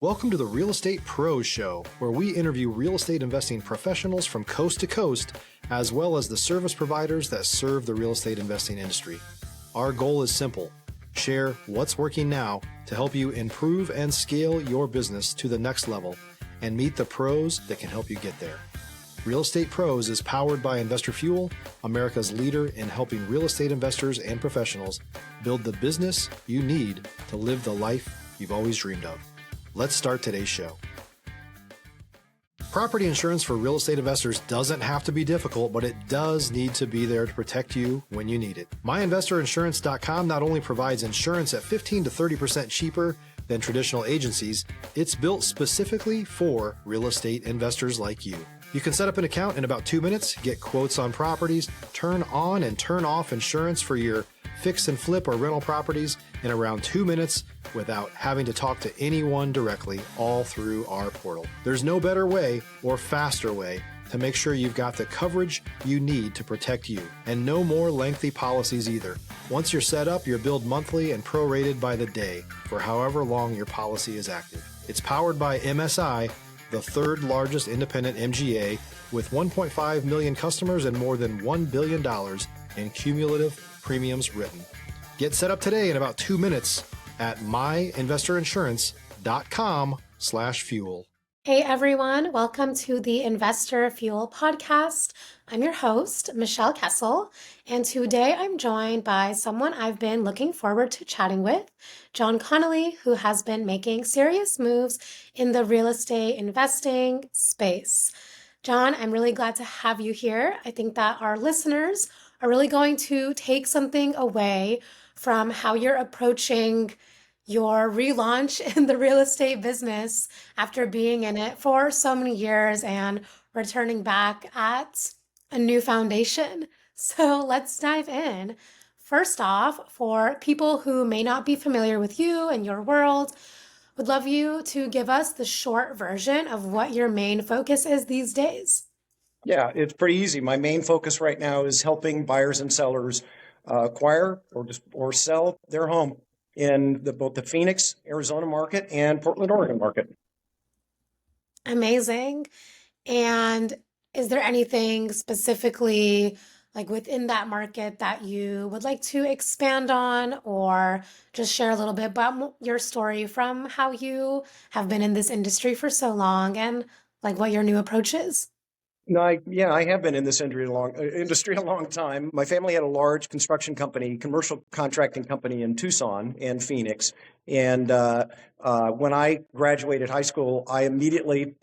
Welcome to the Real Estate Pros Show, where we interview real estate investing professionals from coast to coast, as well as the service providers that serve the real estate investing industry. Our goal is simple: share what's working now to help you improve and scale your business to the next level and meet the pros that can help you get there. Real Estate Pros is powered by Investor Fuel, America's leader in helping real estate investors and professionals build the business you need to live the life you've always dreamed of. Let's start today's show. Property insurance for real estate investors doesn't have to be difficult, but it does need to be there to protect you when you need it. MyInvestorInsurance.com not only provides insurance at 15 to 30% cheaper than traditional agencies, it's built specifically for real estate investors like you. You can set up an account in about 2 minutes, get quotes on properties, turn on and turn off insurance for your fix and flip or rental properties in around 2 minutes without having to talk to anyone directly, all through our portal. There's no better way or faster way to make sure you've got the coverage you need to protect you, and no more lengthy policies either. Once you're set up, you're billed monthly and prorated by the day for however long your policy is active. It's powered by MSI, the third largest independent MGA, with 1.5 million customers and more than $1 billion in cumulative premiums written. Get set up today in about 2 minutes at myinvestorinsurance.com/fuel. Hey everyone, welcome to the Investor Fuel podcast. I'm your host, Michelle Kesil, and today I'm joined by someone I've been looking forward to chatting with, Jon Conelly, who has been making serious moves in the real estate investing space. Jon, I'm really glad to have you here. I think that our listeners are really going to take something away from how you're approaching your relaunch in the real estate business after being in it for so many years and returning back at a new foundation. So let's dive in. First off, for people who may not be familiar with you and your world, would love you to give us the short version of what your main focus is these days. Yeah, it's pretty easy. My main focus right now is helping buyers and sellers acquire or sell their home in both the Phoenix, Arizona market and Portland, Oregon market. Amazing. And is there anything specifically like within that market that you would like to expand on, or just share a little bit about your story from how you have been in this industry for so long and like what your new approach is? No, I have been in this industry a long time. My family had a large construction company, commercial contracting company in Tucson and Phoenix. And when I graduated high school, I immediately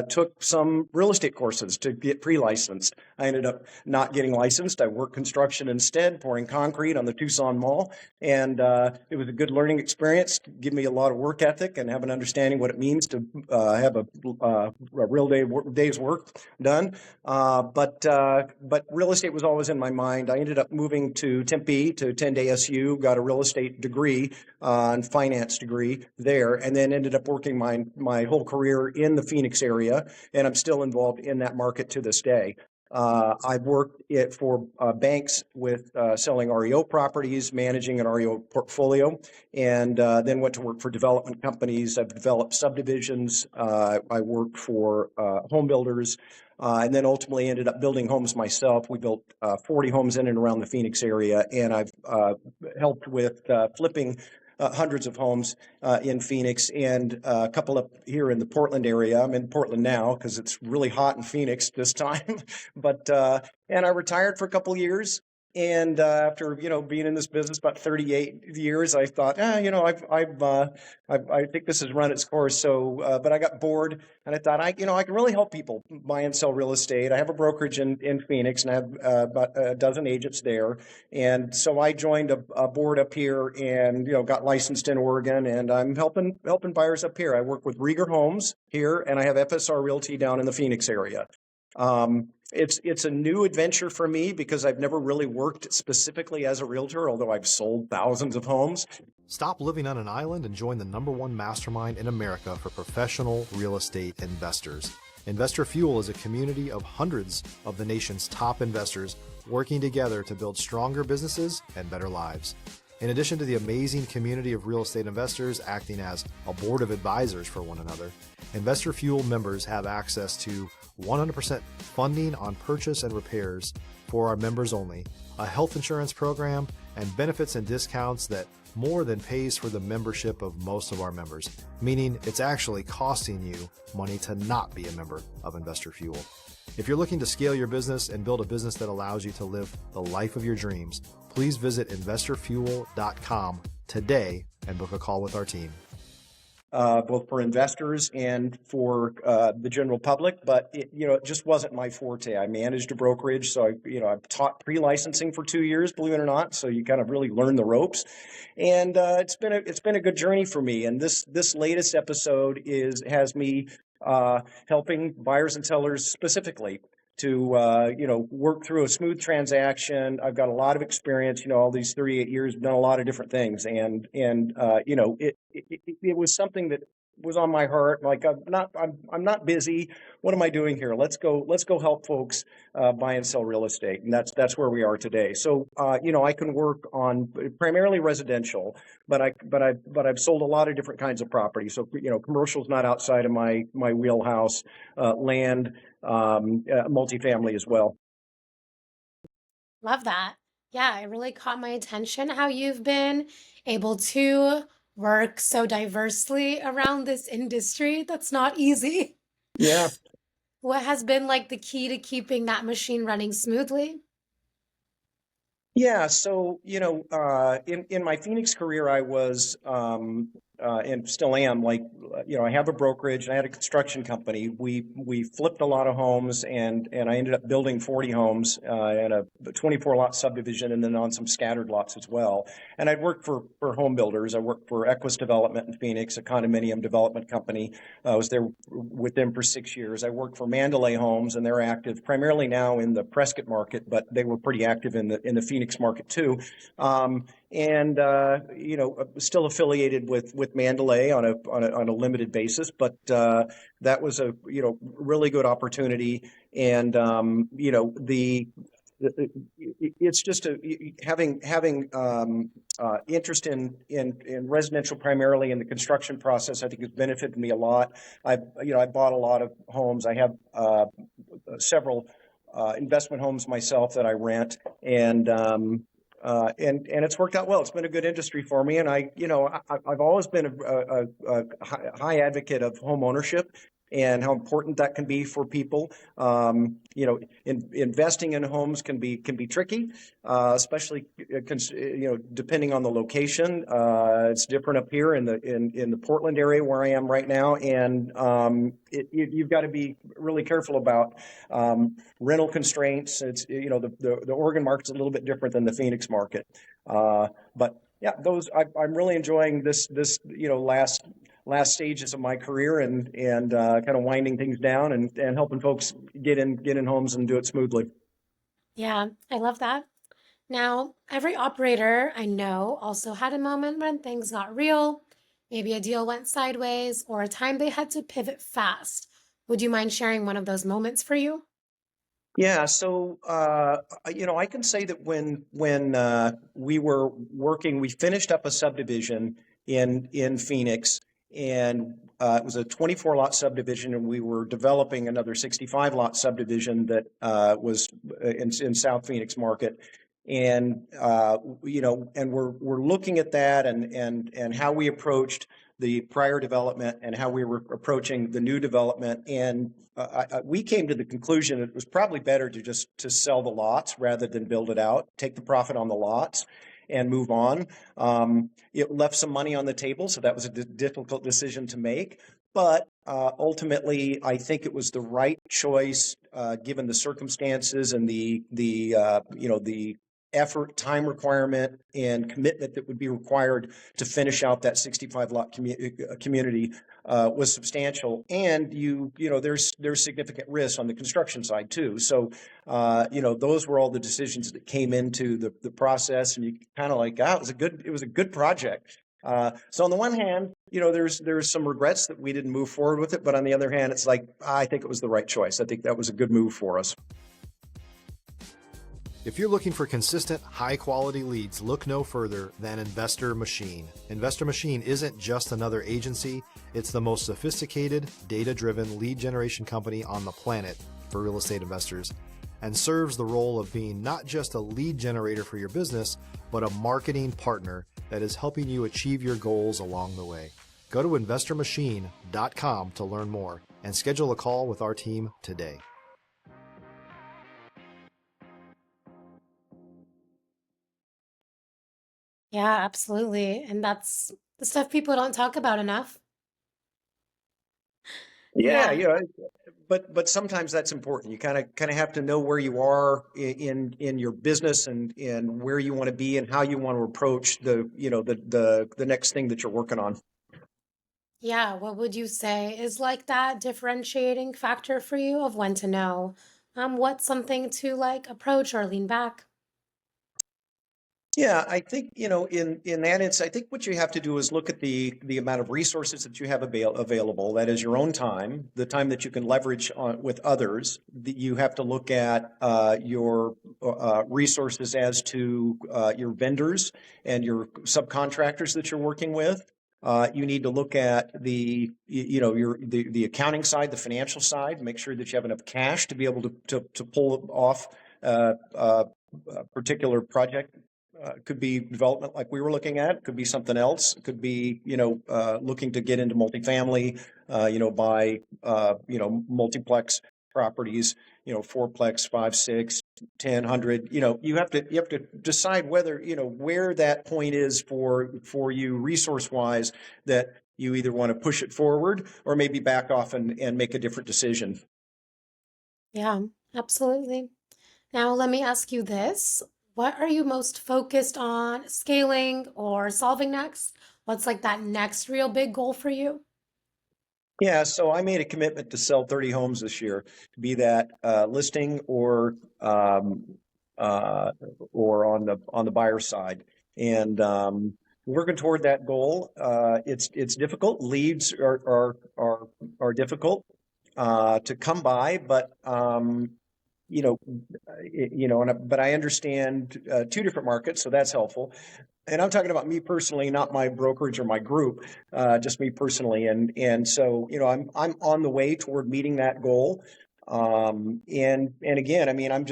took some real estate courses to get pre-licensed. I ended up not getting licensed. I worked construction instead, pouring concrete on the Tucson Mall. And it was a good learning experience, give me a lot of work ethic and have an understanding what it means to have a real day's work done. But real estate was always in my mind. I ended up moving to Tempe to attend ASU, got a real estate degree and finance degree there, and then ended up working my whole career in the Phoenix area. And I'm still involved in that market to this day. I've worked for banks with selling REO properties, managing an REO portfolio, and then went to work for development companies. I've developed subdivisions. I worked for home builders, and then ultimately ended up building homes myself. We built 40 homes in and around the Phoenix area, and I've helped with flipping hundreds of homes in Phoenix and a couple up here in the Portland area. I'm in Portland now because it's really hot in Phoenix this time. And I retired for a couple of years. And after being in this business about 38 years, I thought, I think this has run its course. So, but I got bored, and I thought, I can really help people buy and sell real estate. I have a brokerage in Phoenix, and I have about a dozen agents there. And so I joined a board up here, and got licensed in Oregon, and I'm helping buyers up here. I work with Rieger Homes here, and I have FSR Realty down in the Phoenix area. It's a new adventure for me because I've never really worked specifically as a realtor, although I've sold thousands of homes. Stop living on an island and join the #1 mastermind in America for professional real estate investors. Investor Fuel is a community of hundreds of the nation's top investors working together to build stronger businesses and better lives. In addition to the amazing community of real estate investors acting as a board of advisors for one another, Investor Fuel members have access to 100% funding on purchase and repairs for our members only, a health insurance program, and benefits and discounts that more than pays for the membership of most of our members, meaning it's actually costing you money to not be a member of Investor Fuel. If you're looking to scale your business and build a business that allows you to live the life of your dreams, please visit investorfuel.com today and book a call with our team. Both for investors and for the general public, but it just wasn't my forte. I managed a brokerage, so I've taught pre-licensing for 2 years, believe it or not. So you kind of really learn the ropes, and it's been a good journey for me. And this latest episode has me helping buyers and sellers specifically to work through a smooth transaction. I've got a lot of experience, all these 38 years, done a lot of different things, and it was something that was on my heart. Like I'm not busy. What am I doing here? Let's go help folks buy and sell real estate, and that's where we are today. So I can work on primarily residential, but I've sold a lot of different kinds of property. So commercial's not outside of my wheelhouse. Land, multifamily as well. Love that. Yeah, it really caught my attention how you've been able to work so diversely around this industry. That's not easy. Yeah. What has been like the key to keeping that machine running smoothly? Yeah, so in my Phoenix career, I was and still am I have a brokerage and I had a construction company. We flipped a lot of homes, and I ended up building 40 homes in a 24 lot subdivision, and then on some scattered lots as well. And I'd worked for home builders. I worked for Equus Development in Phoenix, a condominium development company. I was there with them for 6 years. I worked for Mandalay Homes, and they're active primarily now in the Prescott market, but they were pretty active in the Phoenix market too. Still affiliated with Mandalay on a limited basis, but that was a really good opportunity, and it's just having interest in residential, primarily in the construction process. I think has benefited me a lot. I bought a lot of homes. I have several investment homes myself that I rent, and it's worked out well. It's been a good industry for me, and I've always been a high advocate of home ownership and how important that can be for people. Investing in homes can be tricky, especially depending on the location. It's different up here in the Portland area where I am right now, and you've got to be really careful about rental constraints. It's the Oregon market's a little bit different than the Phoenix market, but yeah, I'm really enjoying this last stages of my career, and kind of winding things down and helping folks get in homes and do it smoothly. Yeah, I love that. Now, every operator I know also had a moment when things got real. Maybe a deal went sideways or a time they had to pivot fast. Would you mind sharing one of those moments for you? Yeah, so I can say that when we were working, we finished up a subdivision in Phoenix, and it was a 24 lot subdivision, and we were developing another 65 lot subdivision that was in South Phoenix market. And and we're looking at that and how we approached the prior development and how we were approaching the new development, and we came to the conclusion it was probably better to sell the lots rather than build it out, take the profit on the lots, and move on. It left some money on the table, so that was a difficult decision to make. But ultimately, I think it was the right choice given the circumstances and the effort, time requirement, and commitment that would be required to finish out that 65 lot community was substantial. And there's significant risk on the construction side too. So those were all the decisions that came into the process, and you kind of like, it was a good project. So on the one hand, there's some regrets that we didn't move forward with it, but on the other hand, it's like, I think it was the right choice. I think that was a good move for us. If you're looking for consistent, high-quality leads, look no further than Investor Machine. Investor Machine isn't just another agency, it's the most sophisticated, data-driven lead generation company on the planet for real estate investors, and serves the role of being not just a lead generator for your business, but a marketing partner that is helping you achieve your goals along the way. Go to investormachine.com to learn more and schedule a call with our team today. Yeah, absolutely. And that's the stuff people don't talk about enough. Yeah, Yeah. but sometimes that's important. You kind of have to know where you are in your business and where you want to be and how you want to approach the next thing that you're working on. Yeah. What would you say is like that differentiating factor for you of when to know what's something to like approach or lean back? Yeah, I think, in that instance, I think what you have to do is look at the amount of resources that you have available. That is your own time, the time that you can leverage with others. You have to look at your resources as to your vendors and your subcontractors that you're working with. You need to look at the accounting side, the financial side, make sure that you have enough cash to be able to pull off a particular project. Could be development like we were looking at, could be something else, could be, looking to get into multifamily, buy, multiplex properties, fourplex, 5, 6, 10, 100, you have to decide whether, where that point is for you resource wise, that you either want to push it forward or maybe back off and make a different decision. Yeah, absolutely. Now, let me ask you this. What are you most focused on scaling or solving next? What's like that next real big goal for you? Yeah, so I made a commitment to sell 30 homes this year, be that listing or on the buyer side, and working toward that goal. It's difficult. Leads are difficult to come by, but you know, but I understand two different markets, so that's helpful. And I'm talking about me personally, not my brokerage or my group, just me personally. And so, I'm on the way toward meeting that goal. And again, I mean, I'm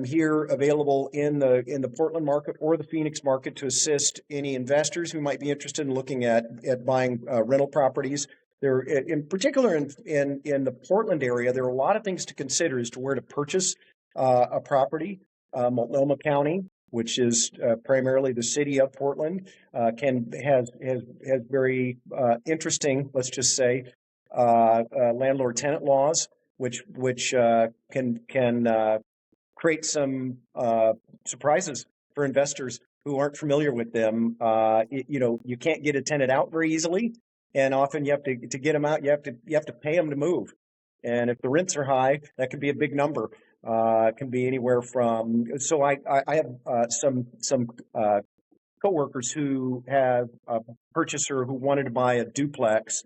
here available in the Portland market or the Phoenix market to assist any investors who might be interested in looking at buying rental properties. There, in particular, in the Portland area, there are a lot of things to consider as to where to purchase a property. Multnomah County, which is primarily the city of Portland, has very interesting, let's just say, landlord tenant laws, which can create some surprises for investors who aren't familiar with them. You can't get a tenant out very easily, and often you have to get them out. You have to pay them to move, and if the rents are high, that could be a big number. It can be anywhere from. So I have some coworkers who have a purchaser who wanted to buy a duplex,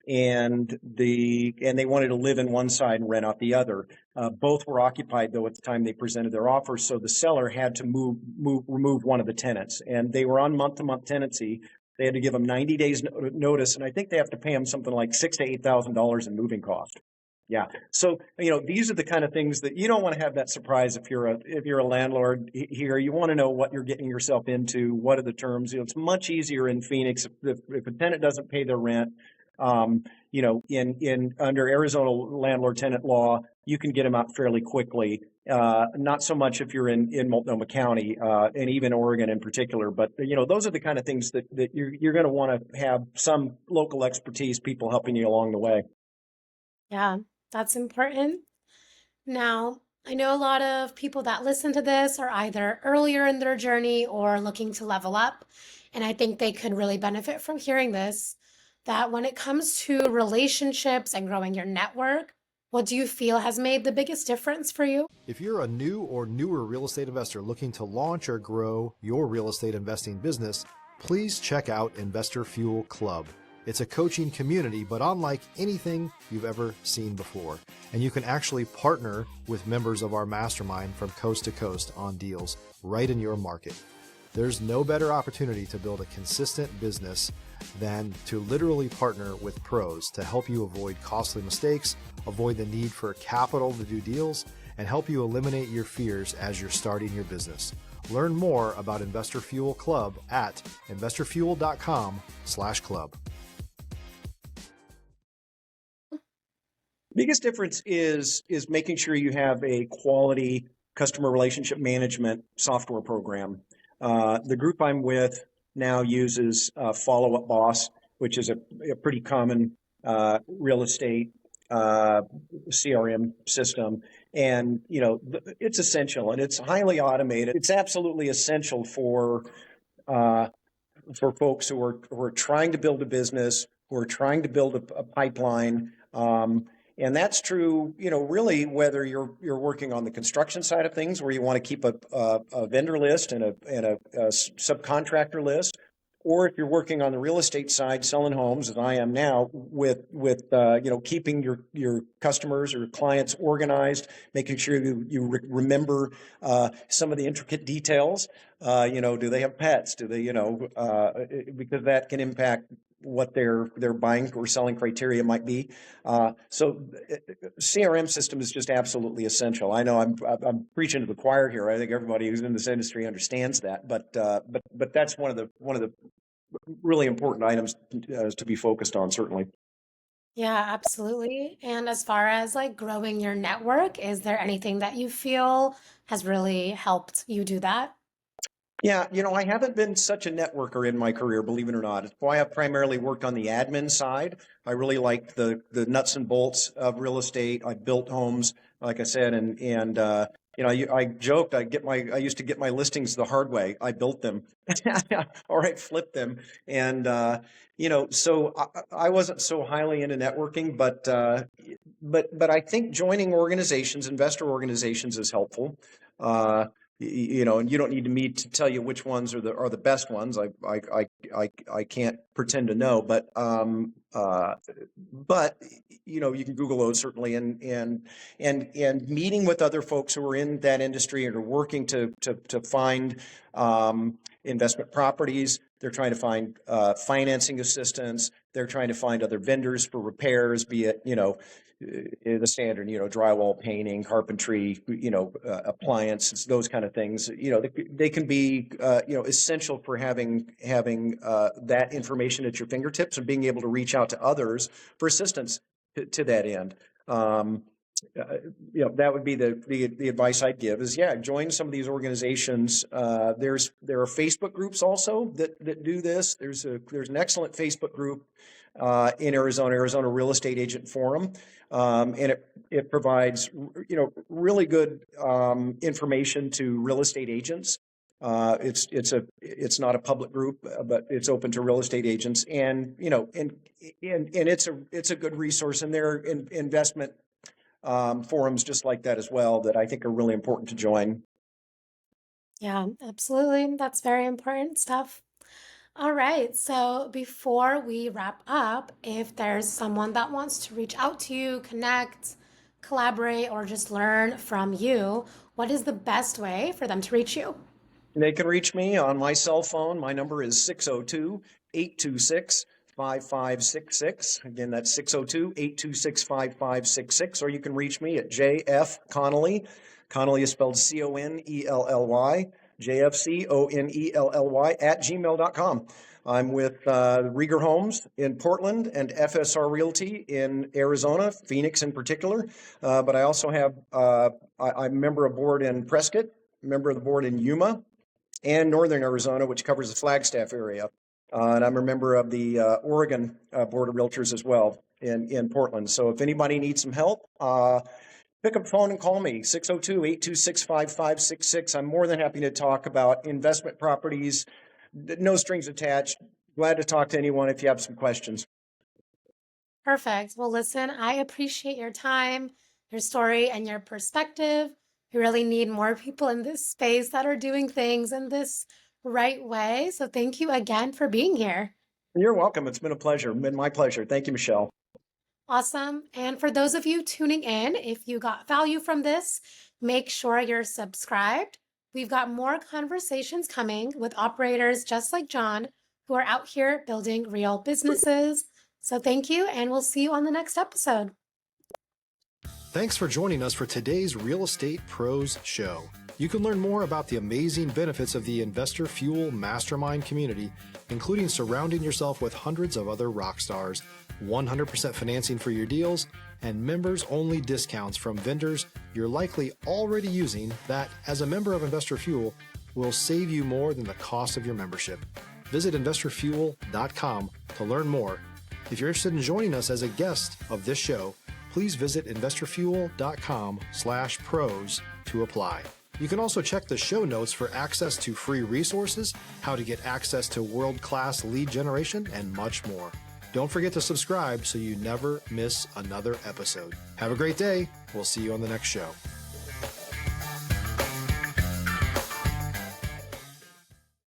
and they wanted to live in one side and rent out the other. Both were occupied though at the time they presented their offer, so the seller had to remove one of the tenants, and they were on month-to-month tenancy. They had to give them 90 days notice, and I think they have to pay them something like $6,000 to $8,000 in moving cost. Yeah. So, these are the kind of things that you don't want to have that surprise if you're a landlord here. You want to know what you're getting yourself into. What are the terms? It's much easier in Phoenix if a tenant doesn't pay their rent. In under Arizona landlord tenant law, you can get them out fairly quickly. Not so much if you're in Multnomah County, and even Oregon in particular. But those are the kind of things that you're going to want to have some local expertise, people helping you along the way. Yeah, that's important. Now, I know a lot of people that listen to this are either earlier in their journey or looking to level up. And I think they could really benefit from hearing this. That when it comes to relationships and growing your network, what do you feel has made the biggest difference for you? If you're a new or newer real estate investor looking to launch or grow your real estate investing business, please check out Investor Fuel Club. It's a coaching community, but unlike anything you've ever seen before. And you can actually partner with members of our mastermind from coast to coast on deals right in your market. There's no better opportunity to build a consistent business than to literally partner with pros to help you avoid costly mistakes, avoid the need for capital to do deals, and help you eliminate your fears as you're starting your business. Learn more about Investor Fuel Club at investorfuel.com/club. Biggest difference is making sure you have a quality customer relationship management software program. The group I'm with now uses Follow Up Boss, which is a pretty common real estate CRM system. And, it's essential and it's highly automated. It's absolutely essential for folks who are trying to build a business, who are trying to build a pipeline. And that's true, really, whether you're working on the construction side of things, where you want to keep a vendor list and a subcontractor list, or if you're working on the real estate side, selling homes, as I am now, with keeping your customers or clients organized, making sure you remember some of the intricate details. Do they have pets? Do they, because that can impact what their buying or selling criteria might be. So CRM system is just absolutely essential. I know I'm preaching to the choir here. I think everybody who's in this industry understands that, but that's one of the really important items to be focused on, certainly. Yeah, absolutely. And as far as like growing your network, is there anything that you feel has really helped you do that? Yeah, I haven't been such a networker in my career, believe it or not. It's why I've primarily worked on the admin side. I really like the nuts and bolts of real estate. I built homes, like I said, and I joked I used to get my listings the hard way. I built them, or I flipped them, and so I wasn't so highly into networking, but I think joining organizations, investor organizations, is helpful. And you don't need me to tell you which ones are the best ones. I can't pretend to know, but you can Google those certainly, and meeting with other folks who are in that industry and are working to find investment properties. They're trying to find financing assistance. They're trying to find other vendors for repairs, be it the standard, drywall, painting, carpentry, appliances, those kind of things. They can be, essential for having that information at your fingertips and being able to reach out to others for assistance to that end. That would be the advice I'd give is, join some of these organizations. There are Facebook groups also that do this. There's an excellent Facebook group in Arizona Real Estate Agent Forum. And it provides, really good information to real estate agents. It's not a public group, but it's open to real estate agents, and it's a good resource. And there are investment forums just like that as well that I think are really important to join. Yeah, absolutely. That's very important stuff. All right. So before we wrap up, if there's someone that wants to reach out to you, connect, collaborate, or just learn from you, what is the best way for them to reach you? They can reach me on my cell phone. My number is 602-826-5566. Again, that's 602-826-5566. Or you can reach me at JF Conelly. Conelly is spelled Conelly, JFCONELLY @gmail.com. I'm with Rieger Homes in Portland and FSR Realty in Arizona, Phoenix in particular. But I also have, I'm a member of board in Prescott, member of the board in Yuma, and Northern Arizona, which covers the Flagstaff area. And I'm a member of the Oregon Board of Realtors as well in Portland. So if anybody needs some help, pick up the phone and call me, 602-826-5566. I'm more than happy to talk about investment properties, no strings attached. Glad to talk to anyone if you have some questions. Perfect. Well, listen, I appreciate your time, your story, and your perspective. We really need more people in this space that are doing things in this right way. So thank you again for being here. You're welcome. It's been a pleasure. Been my pleasure. Thank you, Michelle. Awesome. And for those of you tuning in, if you got value from this, make sure you're subscribed. We've got more conversations coming with operators just like Jon who are out here building real businesses. So thank you, and we'll see you on the next episode. Thanks for joining us for today's Real Estate Pros Show. You can learn more about the amazing benefits of the Investor Fuel Mastermind community, including surrounding yourself with hundreds of other rock stars, 100% financing for your deals, and members-only discounts from vendors you're likely already using that, as a member of Investor Fuel, will save you more than the cost of your membership. Visit investorfuel.com to learn more. If you're interested in joining us as a guest of this show, please visit investorfuel.com/pros to apply. You can also check the show notes for access to free resources, how to get access to world-class lead generation, and much more. Don't forget to subscribe so you never miss another episode. Have a great day. We'll see you on the next show.